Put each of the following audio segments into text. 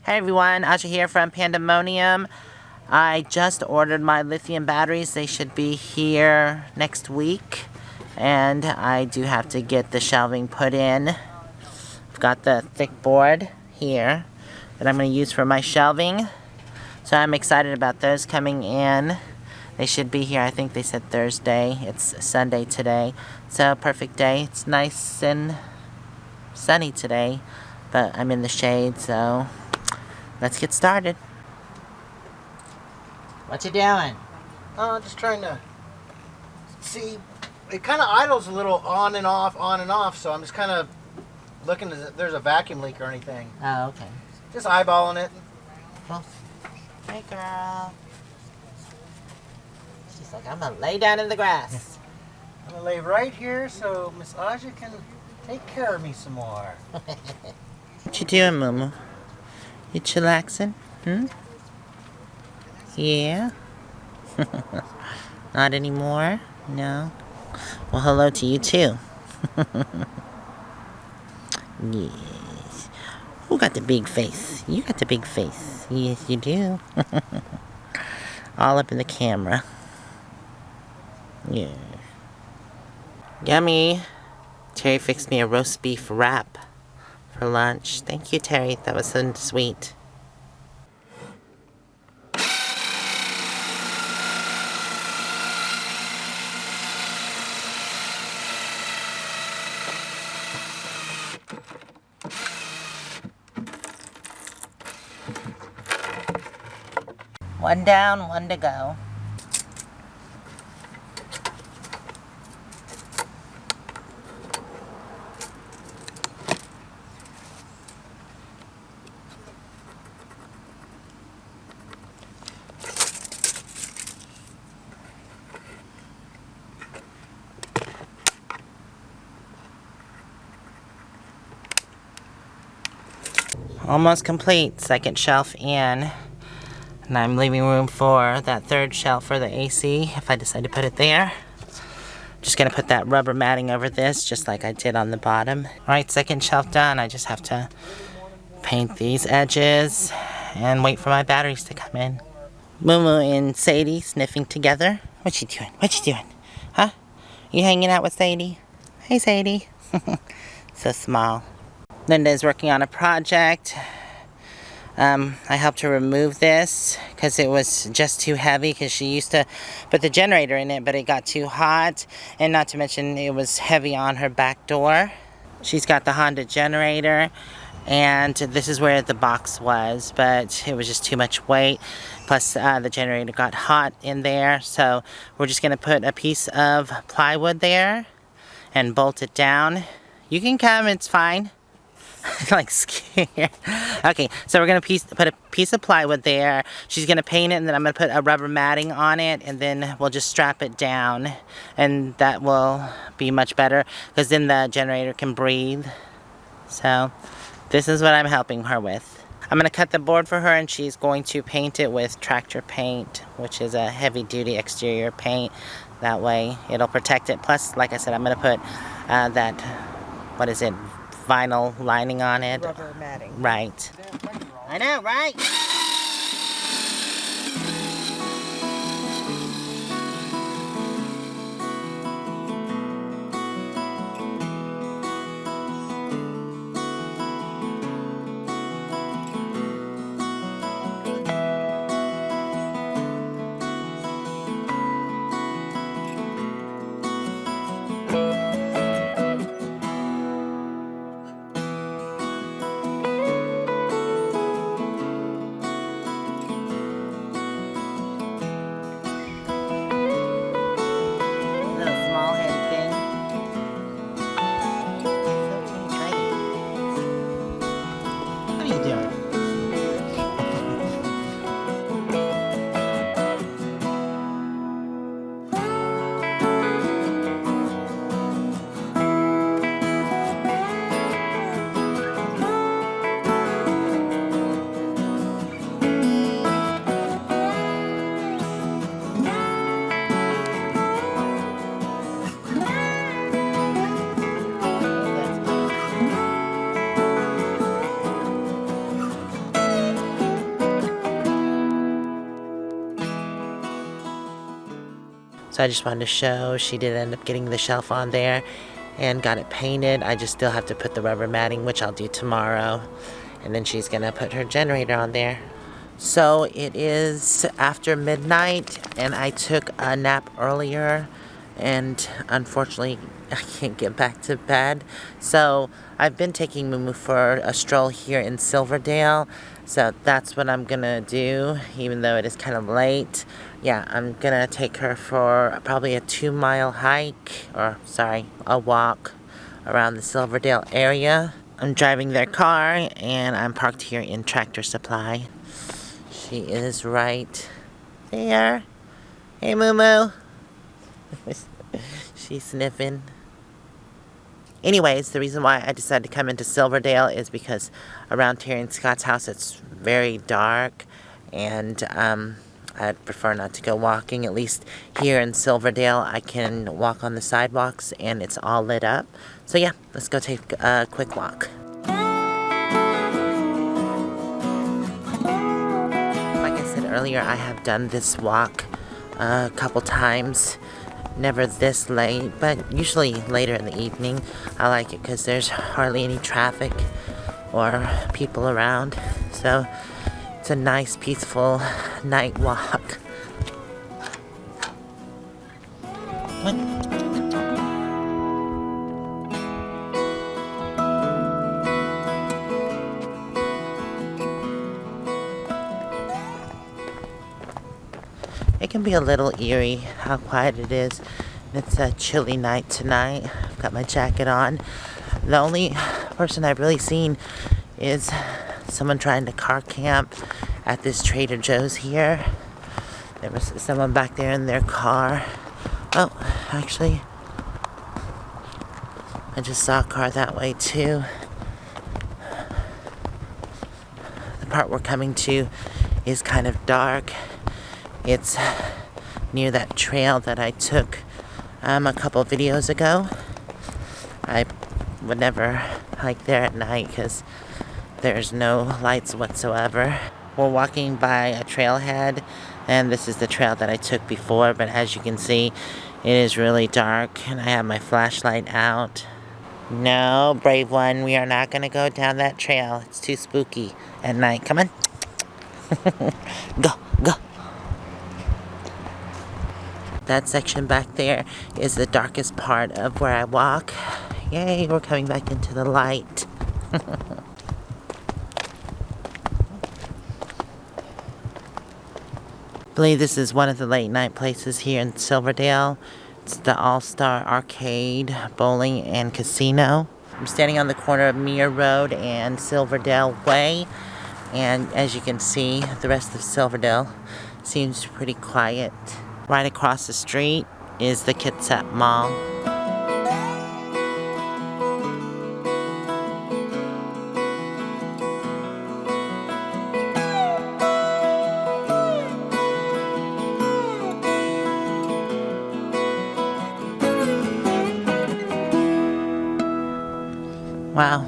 Hey everyone, Asha here from Pandemonium. I just ordered my lithium batteries. They should be here next week. And I do have to get the shelving put in. I've got the thick board here that I'm going to use for my shelving. So I'm excited about those coming in. They should be here, I think they said Thursday. It's Sunday today. So perfect day. It's nice and sunny today. But I'm in the shade, so let's get started. What you doing? Just trying to see. It kind of idles a little on and off, so I'm just kind of looking if there's a vacuum leak or anything. Oh, okay. Just eyeballing it. Well, hey girl. She's like, I'm gonna lay down in the grass. I'm going to lay right here so Miss Aja can take care of me some more. What you doing, Momo? You chillaxing? Yeah? Not anymore? No? Well, hello to you too. Yes. Who got the big face? You got the big face. Yes, you do. All up in the camera. Yeah. Yummy. Terry fixed me a roast beef wrap for lunch. Thank you, Terry. That was so sweet. One down, one to go. Almost complete. Second shelf in. And I'm leaving room for that third shelf for the AC if I decide to put it there. Just gonna put that rubber matting over this just like I did on the bottom. Alright, second shelf done. I just have to paint these edges and wait for my batteries to come in. Mumu and Sadie sniffing together. What you doing? What you doing? Huh? You hanging out with Sadie? Hey Sadie. So small. Linda is working on a project. I helped her remove this because it was just too heavy because she used to put the generator in it, but it got too hot, and not to mention it was heavy on her back door. She's got the Honda generator, and this is where the box was, but it was just too much weight. Plus the generator got hot in there, so we're just gonna put a piece of plywood there and bolt it down. You can come, it's fine. Like scared. Okay, so we're gonna put a piece of plywood there. She's gonna paint it, and then I'm gonna put a rubber matting on it, and then we'll just strap it down, and that will be much better because then the generator can breathe. So this is what I'm helping her with. I'm gonna cut the board for her, and she's going to paint it with tractor paint, which is a heavy-duty exterior paint. That way it'll protect it. Plus, like I said, I'm gonna put that, what is it, vinyl lining on it. Rubber matting. Right. I know, right? So I just wanted to show she did end up getting the shelf on there and got it painted. I just still have to put the rubber matting, which I'll do tomorrow. And then she's gonna put her generator on there. So it is after midnight and I took a nap earlier and unfortunately I can't get back to bed. So I've been taking Mumu for a stroll here in Silverdale. So that's what I'm gonna do, even though it is kind of late. Yeah, I'm gonna take her for probably a 2-mile hike, or sorry, a walk around the Silverdale area. I'm driving their car and I'm parked here in Tractor Supply. She is right there. Hey, Mumu. She's sniffing. Anyways, the reason why I decided to come into Silverdale is because around here in Scott's house it's very dark and I'd prefer not to go walking. At least here in Silverdale I can walk on the sidewalks and it's all lit up. So yeah, let's go take a quick walk. Like I said earlier, I have done this walk a couple times. Never this late, but usually later in the evening. I like it because there's hardly any traffic or people around. So it's a nice, peaceful night walk. What? It can be a little eerie how quiet it is. It's a chilly night tonight. I've got my jacket on. The only person I've really seen is someone trying to car camp at this Trader Joe's here. There was someone back there in their car. Oh, actually, I just saw a car that way too. The part we're coming to is kind of dark. It's near that trail that I took a couple videos ago. I would never hike there at night because there's no lights whatsoever. We're walking by a trailhead and this is the trail that I took before, but as you can see it is really dark and I have my flashlight out. No, brave one, we are not going to go down that trail. It's too spooky at night. Come on. Go, go. That section back there is the darkest part of where I walk. Yay, we're coming back into the light. I believe this is one of the late night places here in Silverdale. It's the All-Star Arcade, Bowling, and Casino. I'm standing on the corner of Mere Road and Silverdale Way. And as you can see, the rest of Silverdale seems pretty quiet. Right across the street is the Kitsap Mall. Wow.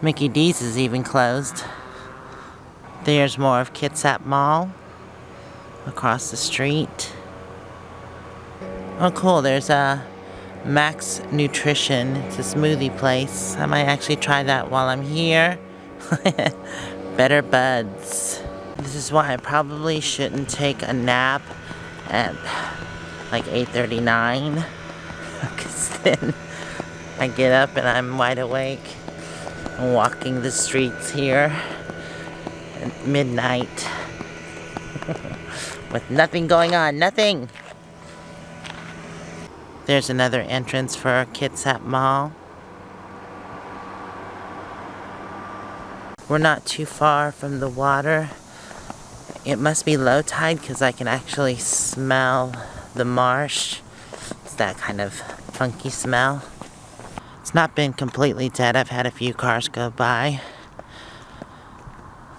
Mickey D's is even closed. There's more of Kitsap Mall. Across the street. Oh cool, there's a Max Nutrition. It's a smoothie place. I might actually try that while I'm here. Better buds. This is why I probably shouldn't take a nap at like 8:39 because then I get up and I'm wide awake. I'm walking the streets here at midnight. With nothing going on, nothing. There's another entrance for Kitsap Mall. We're not too far from the water. It must be low tide because I can actually smell the marsh. It's that kind of funky smell. It's not been completely dead. I've had a few cars go by.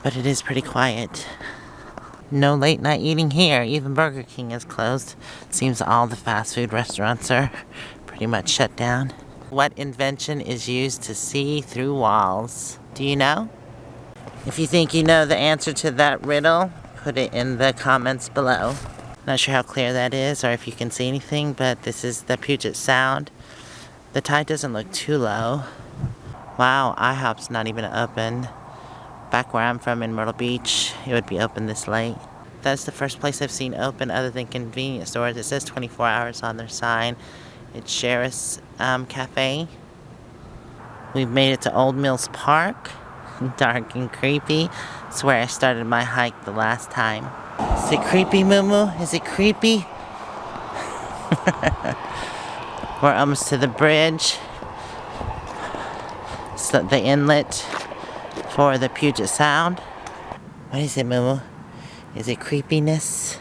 But it is pretty quiet. No late night eating here. Even Burger King is closed. It seems all the fast food restaurants are pretty much shut down. What invention is used to see through walls? Do you know? If you think you know the answer to that riddle, put it in the comments below. Not sure how clear that is or if you can see anything, but this is the Puget Sound. The tide doesn't look too low. Wow, IHOP's not even open. Back where I'm from in Myrtle Beach, it would be open this late. That's the first place I've seen open other than convenience stores. It says 24 hours on their sign. It's Sheriff's Cafe. We've made it to Old Mills Park. Dark and creepy. It's where I started my hike the last time. Is it creepy, Moo Moo? Is it creepy? We're almost to the bridge. It's the inlet for the Puget Sound. What is it, Moo Moo? Is it creepiness?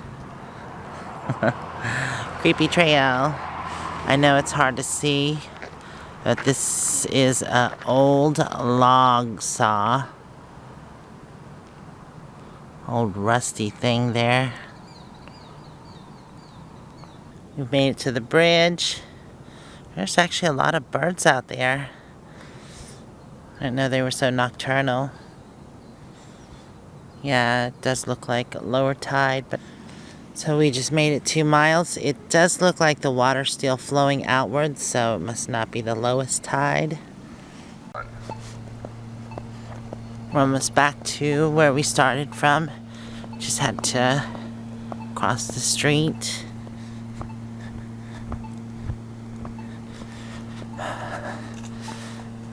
Creepy trail. I know it's hard to see, but this is an old log saw. Old rusty thing there. We've made it to the bridge. There's actually a lot of birds out there. I didn't know they were so nocturnal. Yeah, it does look like lower tide, but so we just made it 2 miles. It does look like the water's still flowing outwards, so it must not be the lowest tide. We're almost back to where we started from. Just had to cross the street.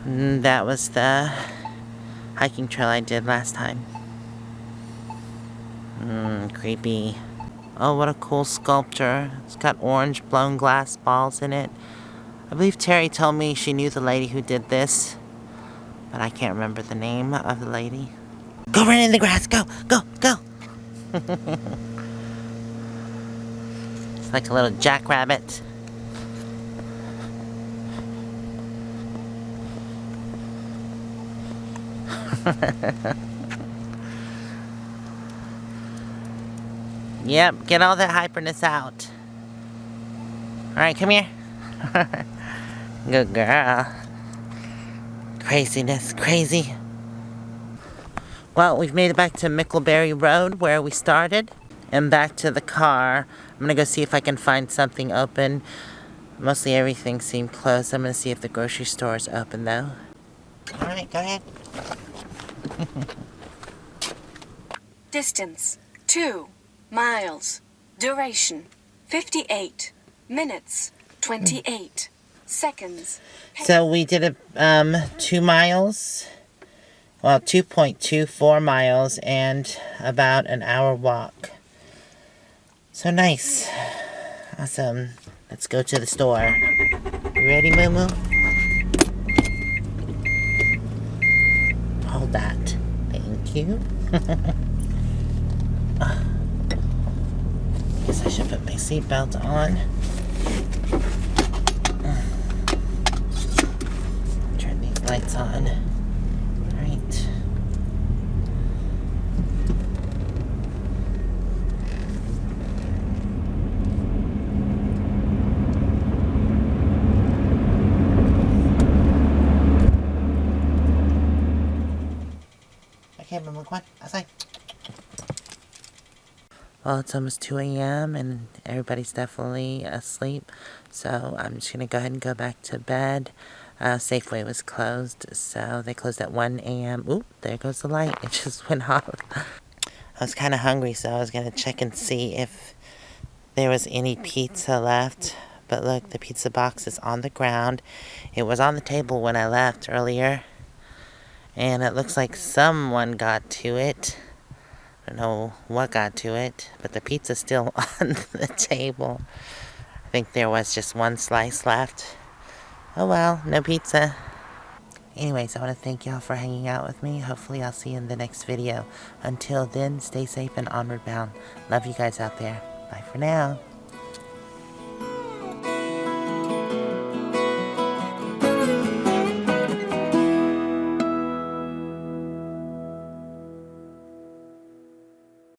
And that was the hiking trail I did last time. Creepy. Oh, what a cool sculpture. It's got orange blown glass balls in it. I believe Terry told me she knew the lady who did this, but I can't remember the name of the lady. Go run in the grass. Go, go, go. It's like a little jackrabbit. Yep, get all that hyperness out. Alright, come here. Good girl. Craziness, crazy. Well, we've made it back to Mickleberry Road where we started and back to the car. I'm gonna go see if I can find something open. Mostly everything seemed closed. I'm gonna see if the grocery store is open though. Alright, go ahead. Distance 2 miles. Duration 58 minutes 28 seconds. So we did 2 miles, well 2.24 miles and about an hour walk. So nice. Awesome. Let's go to the store. You ready, Moo Moo? Hold that. Thank you. Guess I should put my seatbelt on. Turn these lights on. Right. Okay, Mama, come on, outside. Well, it's almost 2 a.m. and everybody's definitely asleep, so I'm just going to go ahead and go back to bed. Safeway was closed, so they closed at 1 a.m. Oop, there goes the light. It just went off. I was kind of hungry, so I was going to check and see if there was any pizza left. But look, the pizza box is on the ground. It was on the table when I left earlier. And it looks like someone got to it. I don't know what got to it, but the pizza's still on the table. I think there was just one slice left. Oh well, no pizza. Anyways, I want to thank y'all for hanging out with me. Hopefully I'll see you in the next video. Until then, stay safe and onward bound. Love you guys out there. Bye for now.